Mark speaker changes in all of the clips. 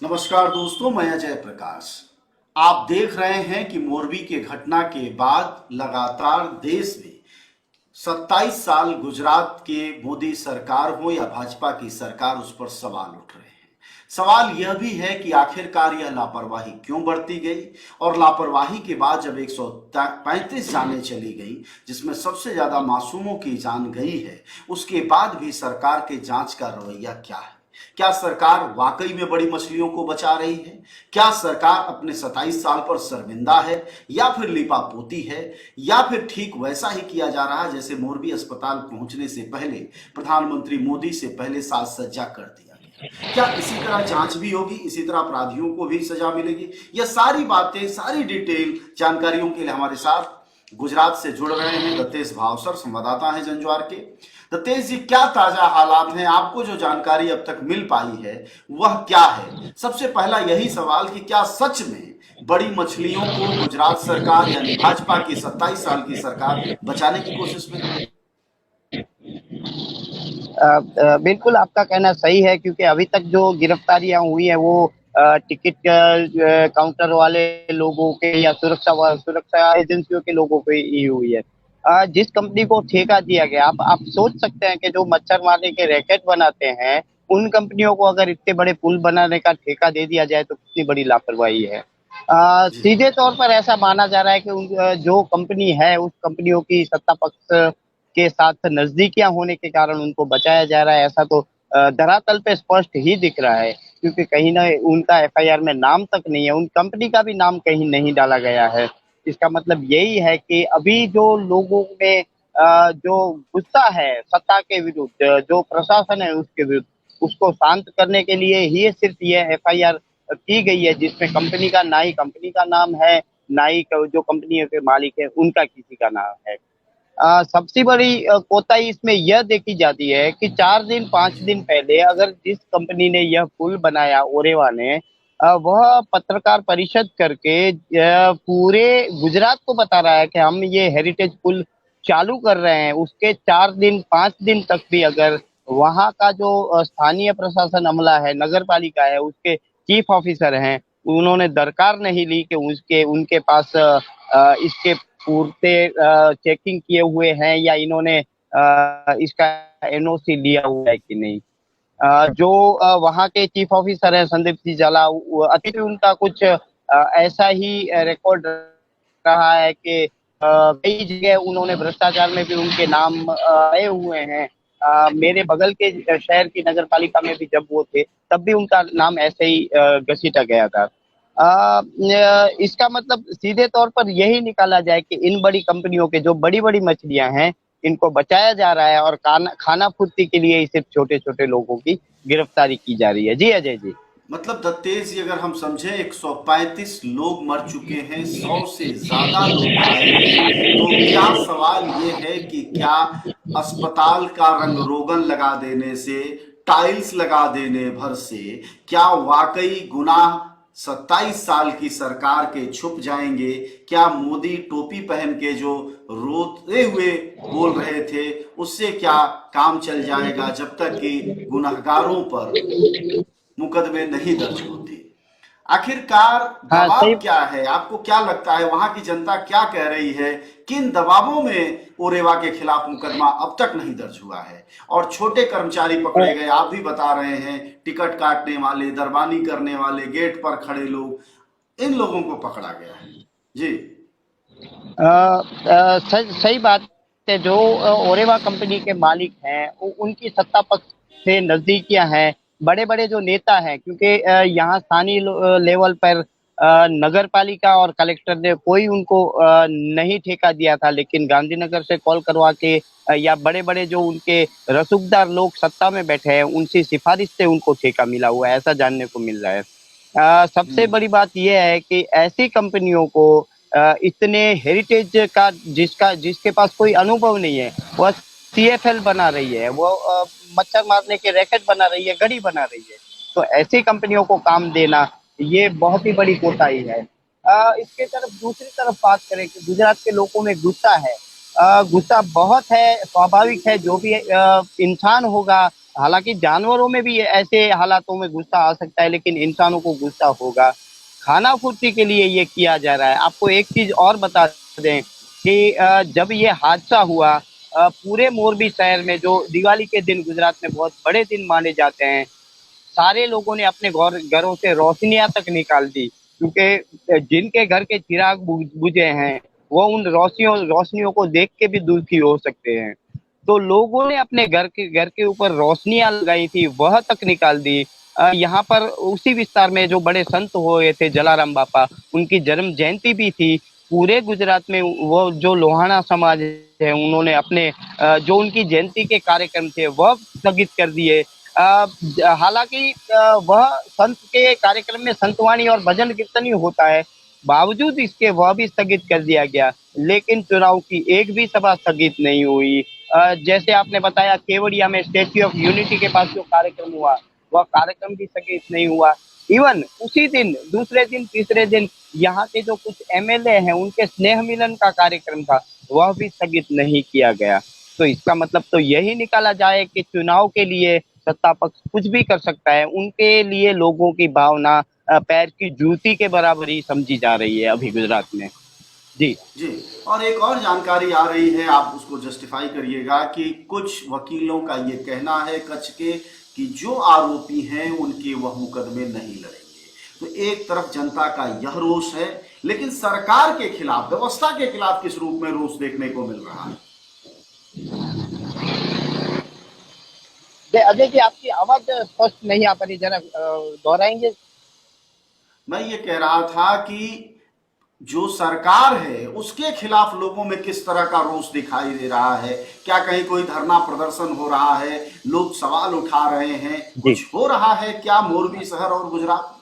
Speaker 1: नमस्कार दोस्तों, मैं अजय प्रकाश। आप देख रहे हैं कि मोरबी के घटना के बाद लगातार देश में 27 साल गुजरात के मोदी सरकार हो या भाजपा की सरकार, उस पर सवाल उठ रहे हैं। सवाल यह भी है कि आखिरकार यह लापरवाही क्यों बरती गई, और लापरवाही के बाद जब 135 जानें चली गई, जिसमें सबसे ज्यादा मासूमों की जान गई है, उसके बाद भी सरकार के जांच का रवैया क्या है? क्या सरकार वाकई में बड़ी मछलियों को बचा रही है? क्या सरकार अपने 27 साल पर शर्मिंदा है, या फिर लिपापोती है, या फिर ठीक वैसा ही किया जा रहा है जैसे मोरबी अस्पताल पहुंचने से पहले प्रधानमंत्री मोदी से पहले साज सज्जा कर दिया गया? क्या इसी तरह जांच भी होगी, इसी तरह अपराधियों को भी सजा मिलेगी? यह सारी बातें, सारी डिटेल जानकारियों के लिए हमारे साथ गुजरात से जुड़ रहे हैं दत्तेश भावसर, संवाददाता हैं जनज्वार के। दत्तेश जी, क्या ताजा हालात हैं? आपको जो जानकारी अब तक मिल पाई है वह क्या है? सबसे पहला यही सवाल कि क्या सच में बड़ी मछलियों को गुजरात सरकार यानी भाजपा की 27 साल की सरकार बचाने की कोशिश में है?
Speaker 2: बिल्कुल आपका कहना सही है, क्योंकि अभी तक जो गिरफ्तारियां हुई है वो टिकट काउंटर वाले लोगों के या सुरक्षा एजेंसियों के लोगों पे ही हुई है। जिस कंपनी को ठेका दिया गया, आप सोच सकते हैं कि जो मच्छर मारने के रैकेट बनाते हैं, उन कंपनियों को अगर इतने बड़े पुल बनाने का ठेका दे दिया जाए तो कितनी बड़ी लापरवाही है।
Speaker 1: जी।
Speaker 2: सीधे तौर पर ऐसा माना जा रहा है कि जो कंपनी है उस कंपनियों की सत्ता पक्ष के साथ नजदीकियां होने के कारण उनको बचाया जा रहा है, ऐसा तो धरातल पे स्पष्ट ही दिख रहा है, क्योंकि कहीं ना उनका एफआईआर में नाम तक नहीं है, उन कंपनी का भी नाम कहीं नहीं डाला गया है। इसका मतलब यही है कि अभी जो लोगों में जो गुस्सा है सत्ता के विरुद्ध, जो प्रशासन है उसके विरुद्ध, उसको शांत करने के लिए ही सिर्फ ये एफआईआर की गई है, जिसमें कंपनी का ना ही कंपनी का नाम है, ना ही जो कंपनी के मालिक है उनका किसी का नाम है। सबसे बड़ी कोताही इसमें यह देखी जाती है कि 4 दिन 5 दिन पहले अगर जिस कंपनी ने यह पुल बनाया, ओरेवा ने, वह पत्रकार परिषद करके पूरे गुजरात को बता रहा है कि हम ये हेरिटेज पुल चालू कर रहे हैं, उसके 4 दिन 5 दिन तक भी अगर वहां का जो स्थानीय प्रशासन अमला है, नगर पालिका है, उसके चीफ ऑफिसर हैं, उन्होंने दरकार नहीं ली कि उसके उनके पास इसके पूर्ते चेकिंग किए हुए हैं या इन्होंने इसका एनओसी लिया हुआ है कि नहीं। जो वहाँ के चीफ ऑफिसर है संदीप सिंह झाला, अभी भी उनका कुछ ऐसा ही रिकॉर्ड रहा है कि कई जगह उन्होंने भ्रष्टाचार में भी उनके नाम आए हुए हैं। मेरे बगल के शहर की नगर पालिका में भी जब वो थे तब भी उनका नाम ऐसे ही घसीटा गया था। इसका मतलब सीधे तौर पर यही निकाला जाए कि इन बड़ी कंपनियों के जो बड़ी बड़ी मछलियां हैं, इनको बचाया जा रहा है और खाना पूर्ति के लिए सिर्फ छोटे छोटे लोगों की गिरफ्तारी की जा रही है। जी अजय जी।
Speaker 1: मतलब दत्तेश जी, अगर हम समझें 135 लोग मर चुके हैं, 100 से ज्यादा लोग घायल हैं, तो क्या सवाल ये है कि क्या अस्पताल का रंग रोगन लगा देने से, टाइल्स लगा देने भर से, क्या वाकई गुनाह 27 साल की सरकार के छुप जाएंगे? क्या मोदी टोपी पहन के जो रोते हुए बोल रहे थे उससे क्या काम चल जाएगा, जब तक कि गुनहगारों पर मुकदमे नहीं दर्ज होते? आखिरकार
Speaker 2: हाँ सही।
Speaker 1: दबाव क्या है? आपको क्या लगता है वहां की जनता क्या कह रही है? किन दबावों में ओरेवा के खिलाफ मुकदमा अब तक नहीं दर्ज हुआ है? और छोटे कर्मचारी पकड़े गए, आप भी बता रहे हैं, टिकट काटने वाले, दरबानी करने वाले, गेट पर खड़े लोग, इन लोगों को पकड़ा गया है। जी।
Speaker 2: सही बात है। जो ओरेवा कंपनी के मालिक हैं, उनकी सत्ता पक्ष से नजदीकियां हैं, बड़े बड़े जो नेता हैं, क्योंकि यहाँ स्थानीय लेवल पर नगर पालिका और कलेक्टर ने कोई उनको नहीं ठेका दिया था, लेकिन गांधीनगर से कॉल करवा के या बड़े बड़े जो उनके रसूखदार लोग सत्ता में बैठे हैं उनसी सिफारिश से उनको ठेका मिला हुआ है, ऐसा जानने को मिल रहा है। सबसे
Speaker 1: हम्म।
Speaker 2: बड़ी बात यह है कि ऐसी कंपनियों को इतने हेरिटेज का जिसके पास कोई अनुभव नहीं है, वह सीएफएल बना रही है, वो मच्छर मारने के रैकेट बना रही है, घड़ी बना रही है, तो ऐसी कंपनियों को काम देना ये बहुत ही बड़ी कोताही है। इसके तरफ दूसरी तरफ बात करें कि गुजरात के लोगों में गुस्सा है। गुस्सा बहुत है, स्वाभाविक है, जो भी इंसान होगा हालांकि जानवरों में भी ऐसे हालातों में गुस्सा आ सकता है, लेकिन इंसानों को गुस्सा होगा। खाना पूर्ति के लिए ये किया जा रहा है। आपको एक चीज और बता दें कि जब ये हादसा हुआ, पूरे मोरबी शहर में, जो दिवाली के दिन गुजरात में बहुत बड़े दिन माने जाते हैं, सारे लोगों ने अपने घरों से रोशनियां तक निकाल दी, क्योंकि जिनके घर के चिराग बुझे हैं वो उन रोशनियों को देख के भी दुखी हो सकते हैं। तो लोगों ने अपने घर के ऊपर रोशनियां लगाई थी, वह तक निकाल दी। यहाँ पर उसी विस्तार में जो बड़े संत हुए थे जलाराम बापा, उनकी जन्म जयंती भी थी। पूरे गुजरात में वो जो लोहाना समाज है, उन्होंने अपने जो उनकी जयंती के कार्यक्रम थे वह स्थगित कर दिए। हालांकि वह संत के कार्यक्रम में संतवाणी और भजन कीर्तन ही होता है, बावजूद इसके वह भी स्थगित कर दिया गया। लेकिन चुनाव की एक भी सभा स्थगित नहीं हुई। जैसे आपने बताया, केवड़िया में स्टेच्यू ऑफ यूनिटी के पास जो कार्यक्रम हुआ, वह कार्यक्रम भी स्थगित नहीं हुआ। इवन उसी दिन, दूसरे दिन, तीसरे दिन यहाँ के जो कुछ एमएलए हैं, उनके स्नेह मिलन का कार्यक्रम था, वह भी स्थगित नहीं किया गया। तो इसका मतलब तो यही निकाला जाए कि चुनाव के लिए सत्ता पक्ष कुछ भी कर सकता है। उनके लिए लोगों की भावना पैर की जूती के बराबर ही समझी जा रही है अभी गुजरात में। जी।
Speaker 1: जी। और एक और जानकारी आ रही है, आप उसको जस्टिफाई करिएगा, कि कुछ वकीलों का ये कहना है कच्छ के कि जो आरोपी हैं उनके वह मुकदमे नहीं लड़ेंगे। तो एक तरफ जनता का यह रोष है, लेकिन सरकार के खिलाफ, व्यवस्था के खिलाफ किस रूप में रोष देखने को मिल रहा है?
Speaker 2: अजय जी, आपकी आवाज स्पष्ट नहीं आ पा रही, जरा दोहराएंगे?
Speaker 1: मैं ये कह रहा था कि जो सरकार है उसके खिलाफ लोगों में किस तरह का रोष दिखाई दे रहा है। क्या कहीं कोई धरना प्रदर्शन हो रहा है, लोग सवाल उठा रहे हैं,
Speaker 2: जी।
Speaker 1: कुछ हो रहा है क्या मोरबी शहर और गुजरात?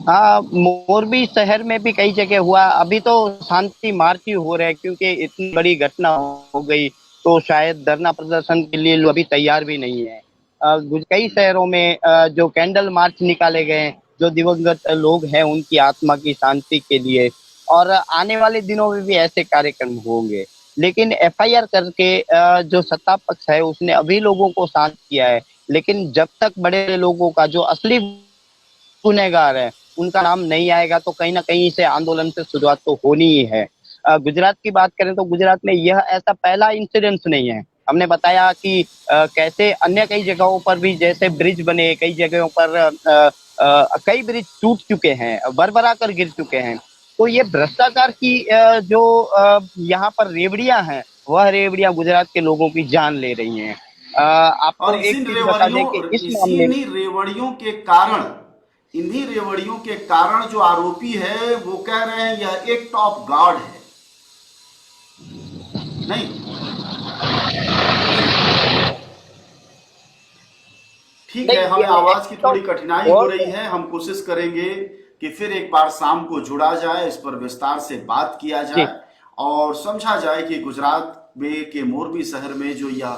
Speaker 2: हाँ, मोरबी शहर में भी कई जगह हुआ। अभी तो शांति मार्च ही हो रहा है, क्योंकि इतनी बड़ी घटना हो गई, तो शायद धरना प्रदर्शन के लिए लोग अभी तैयार भी नहीं है। कई शहरों में जो कैंडल मार्च निकाले गए, जो दिवंगत लोग हैं उनकी आत्मा की शांति के लिए, और आने वाले दिनों में भी ऐसे कार्यक्रम होंगे। लेकिन एफआईआर करके जो सत्ता पक्ष है उसने अभी लोगों को शांत किया है, लेकिन जब तक बड़े लोगों का, जो असली गुनहगार है, उनका नाम नहीं आएगा, तो कहीं ना कहीं से आंदोलन से शुरुआत तो होनी ही है। गुजरात की बात करें तो गुजरात में यह ऐसा पहला इंसिडेंस नहीं है। हमने बताया कि कैसे अन्य कई जगहों पर भी जैसे ब्रिज बने, कई जगहों पर कई ब्रिज टूट चुके हैं, बरबरा कर गिर चुके हैं। तो ये भ्रष्टाचार की जो यहाँ पर रेवड़ियां हैं, वह रेवड़ियां गुजरात के लोगों की जान ले रही हैं। आपको
Speaker 1: और
Speaker 2: एक चीज बता दें कि इस मामले में,
Speaker 1: इन्हीं रेवड़ियों के कारण, इन्हीं रेवड़ियों के कारण जो आरोपी है वो कह रहे हैं यह एक्ट ऑफ गॉड है। नहीं? ठीक है, हमें आवाज की थोड़ी कठिनाई हो रही है। हम कोशिश करेंगे कि फिर एक बार शाम को जुड़ा जाए, इस पर विस्तार से बात किया जाए और समझा जाए कि गुजरात में के मोरबी शहर में जो यह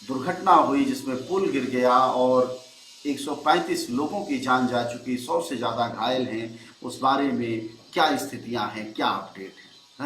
Speaker 1: दुर्घटना हुई, जिसमें पुल गिर गया और 135 लोगों की जान जा चुकी, 100 से ज्यादा घायल हैं, उस बारे में क्या स्थितियां हैं, क्या अपडेट है।